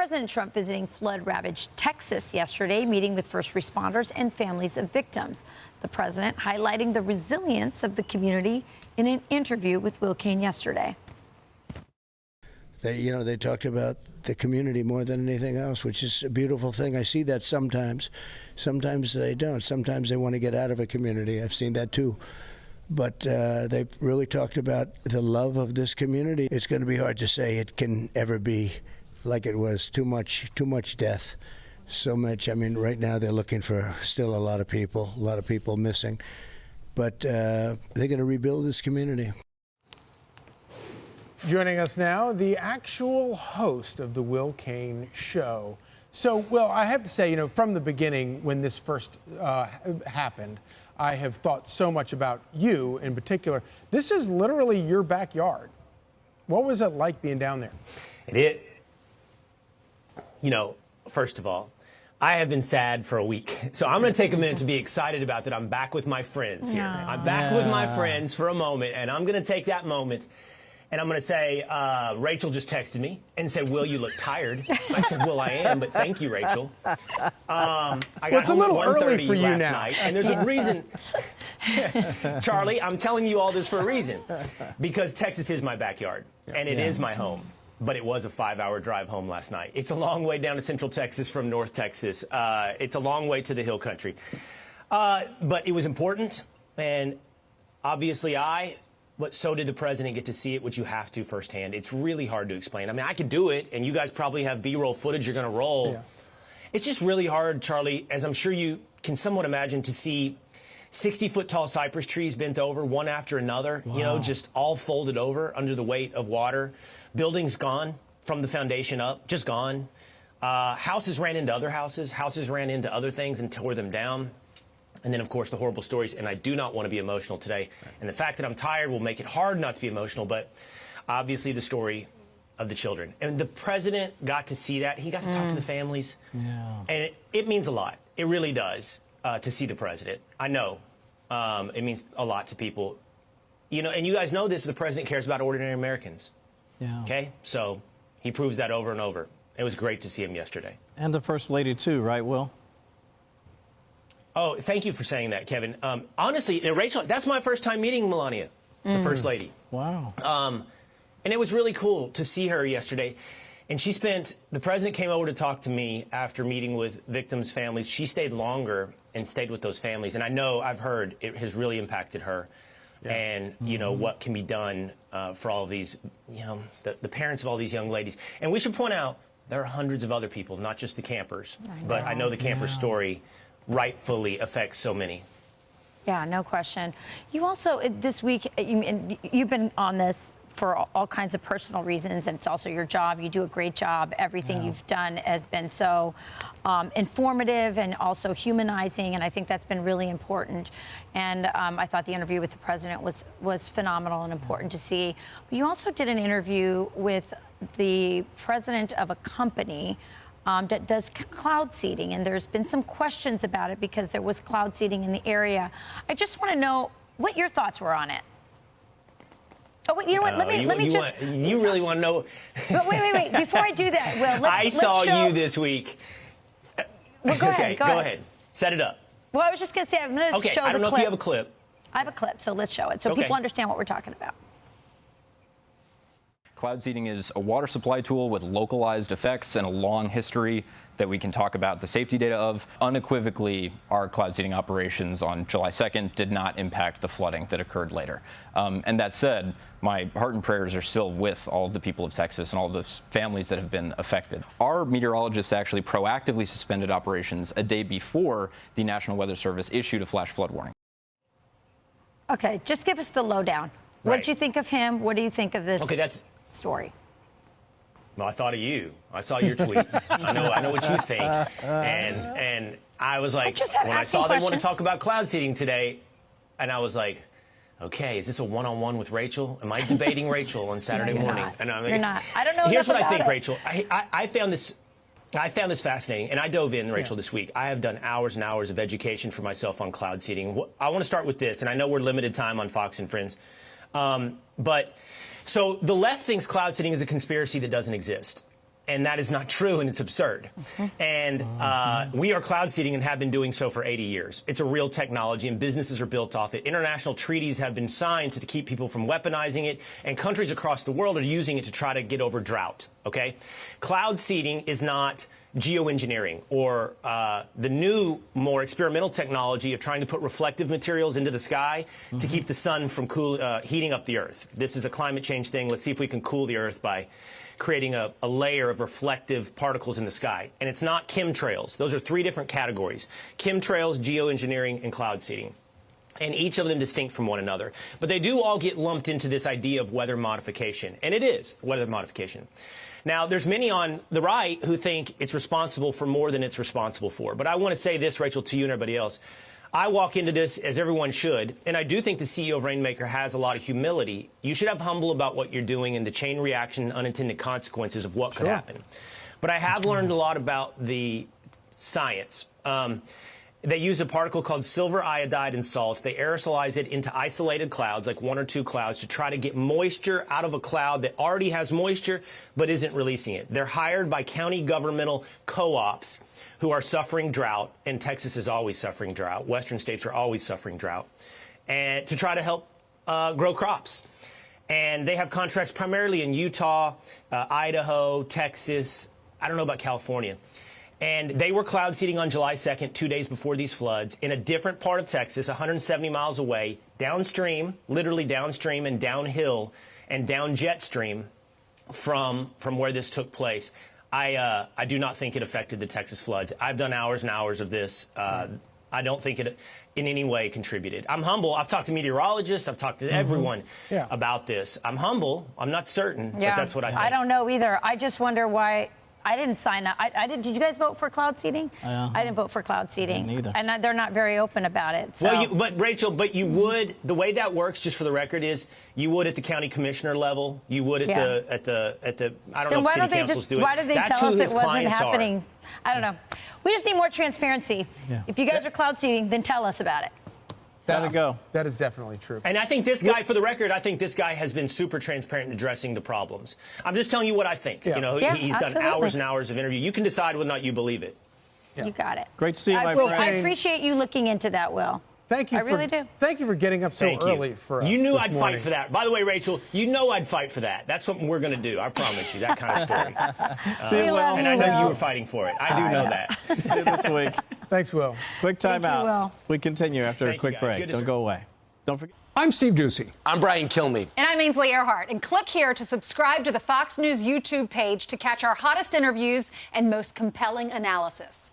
President Trump visiting flood-ravaged Texas yesterday, meeting with first responders and families of victims. The president highlighting the resilience of the community in an interview with Will Cain yesterday. They talked about the community more than anything else, which is a beautiful thing. I see that sometimes. Sometimes they don't. Sometimes they want to get out of a community. I've seen that too. But they really talked about the love of this community. It's going to be hard to say it can ever be like it was. Too much death, so much. I mean, right now they're looking for still a lot of people missing. But they're going to rebuild this community. Joining us now, the actual host of the Will Cain Show. So, Will, I have to say, from the beginning, when this first happened, I have thought so much about you in particular. This is literally your backyard. What was it like being down there? First of all, I have been sad for a week. So I'm going to take a minute to be excited about that. I'm back with my friends here. Yeah. I'm back with my friends for a moment, and I'm going to take that moment. And I'm going to say, Rachel just texted me and said, Will, you look tired. I said, well, I am, but thank you, Rachel. I got it's a little early for you last now. night, and there's a reason. Charlie, I'm telling you all this for a reason. Because Texas is my backyard, and it is my home. But it was a 5-hour drive home last night. It's a long way down to Central Texas from North Texas. It's a long way to the hill country. But it was important, and obviously but so did the president get to see it, which you have to firsthand. It's really hard to explain. I mean, I could do it, and you guys probably have B-roll footage you're going to roll. Yeah. It's just really hard, Charlie, as I'm sure you can somewhat imagine, to see 60-foot-tall cypress trees bent over one after another, wow. Just all folded over under the weight of water. Buildings gone from the foundation up, just gone. Houses ran into other houses. Houses ran into other things and tore them down. And then, of course, the horrible stories. And I do not want to be emotional today. And the fact that I'm tired will make it hard not to be emotional. But obviously the story of the children. And the president got to see that. He got to talk to the families. Yeah. And it means a lot. It really does to see the president. I know it means a lot to people. And you guys know this, the president cares about ordinary Americans. Yeah. Okay? So he proves that over and over. It was great to see him yesterday. And the First Lady, too, right, Will? Oh, thank you for saying that, Kevin. Honestly, Rachel, that's my first time meeting Melania, the First Lady. Wow. And it was really cool to see her yesterday. And the president came over to talk to me after meeting with victims' families. She stayed longer and stayed with those families. And I've heard it has really impacted her. Yeah. And, what can be done for all of these, the parents of all these young ladies. And we should point out, there are hundreds of other people, not just the campers. But I know the camper story rightfully affects so many. Yeah, no question. You also, this week, you've been on this for all kinds of personal reasons, and it's also your job. You do a great job. Everything you've done has been so informative and also humanizing, and I think that's been really important. And I thought the interview with the president was phenomenal and important to see. But you also did an interview with the president of a company that does cloud seeding, and there's been some questions about it because there was cloud seeding in the area. I just want to know what your thoughts were on it. Oh, you know what? Let me just. You really want to know? But wait. Before I do that, Will, let's saw show you this week. Well, go ahead. Go ahead. Set it up. Well, I was just going to say, I'm going to show the clip. I don't know if you have a clip. I have a clip, so let's show it so people understand what we're talking about. Cloud seeding is a water supply tool with localized effects and a long history that we can talk about the safety data of. Unequivocally, our cloud seeding operations on July 2nd did not impact the flooding that occurred later. And that said, my heart and prayers are still with all of the people of Texas and all the families that have been affected. Our meteorologists actually proactively suspended operations a day before the National Weather Service issued a flash flood warning. Okay, just give us the lowdown. What did you think of him? What do you think of this story? Well, I thought of you. I saw your tweets. I know what you think. And I was like, when I saw they want to talk about cloud seeding today, and I was like, okay, is this a one-on-one with Rachel? Am I debating Rachel on Saturday morning? And I'm like, you're not. I don't know. Here's what I think, Rachel. I found this fascinating, and I dove in, Rachel, this week. I have done hours and hours of education for myself on cloud seeding. I want to start with this, and I know we're limited time on Fox and Friends, So the left thinks cloud seeding is a conspiracy that doesn't exist. And that is not true, and it's absurd. And we are cloud seeding and have been doing so for 80 years. It's a real technology, and businesses are built off it. International treaties have been signed to keep people from weaponizing it, and countries across the world are using it to try to get over drought, okay? Cloud seeding is not geoengineering or the new, more experimental technology of trying to put reflective materials into the sky to keep the sun from heating up the Earth. This is a climate change thing. Let's see if we can cool the Earth by creating a layer of reflective particles in the sky. And it's not chemtrails. Those are 3 different categories: chemtrails, geoengineering, and cloud seeding. And each of them distinct from one another. But they do all get lumped into this idea of weather modification. And it is weather modification. Now, there's many on the right who think it's responsible for more than it's responsible for. But I want to say this, Rachel, to you and everybody else. I walk into this, as everyone should, and I do think the CEO of Rainmaker has a lot of humility. You should have humble about what you're doing and the chain reaction and unintended consequences of what could happen. But I have learned a lot about the science. They use a particle called silver iodide and salt. They aerosolize it into isolated clouds, like 1 or 2 clouds, to try to get moisture out of a cloud that already has moisture but isn't releasing it. They're hired by county governmental co-ops who are suffering drought, and Texas is always suffering drought. Western states are always suffering drought, and to try to help grow crops. And they have contracts primarily in Utah, Idaho, Texas. I don't know about California. And they were cloud seeding on July 2nd, 2 days before these floods, in a different part of Texas, 170 miles away, downstream, literally downstream and downhill and down jet stream from where this took place. I do not think it affected the Texas floods. I've done hours and hours of this. I don't think it in any way contributed. I'm humble. I've talked to meteorologists. I've talked to everyone about this. I'm humble. I'm not certain, but that's what I think. I don't know either. I just wonder why I didn't sign up. Did you guys vote for cloud seeding? I didn't vote for cloud seeding. Neither. And they're not very open about it. So. Well, but Rachel, you would, the way that works, just for the record, is you would at the county commissioner level, you would at the I don't know if city councils do it. Why did they That's tell us who it his wasn't clients happening? are. I don't know. We just need more transparency. Yeah. If you guys are cloud seeding, then tell us about it. Gotta go. That is definitely true. And I think this guy, for the record, I think this guy has been super transparent in addressing the problems. I'm just telling you what I think. Yeah. You know, he's done hours and hours of interview. You can decide whether or not you believe it. You got it. Great to see you, my friend. I appreciate you looking into that, Will. Thank you. I really do. Thank you for getting up so early for us. You knew this I'd morning. fight for that. By the way, Rachel, you know I'd fight for that. That's what we're going to do. I promise you, that kind of story. See you, Will. And I know you were fighting for it. I do know that. See you this week. Thanks, Will. Quick time Thank you, out. Will. We continue after Thank a quick you, guys. break. Good to Don't see go away. Don't forget. I'm Steve Ducey. I'm Brian Kilmeade. And I'm Ainsley Earhart. And click here to subscribe to the Fox News YouTube page to catch our hottest interviews and most compelling analysis.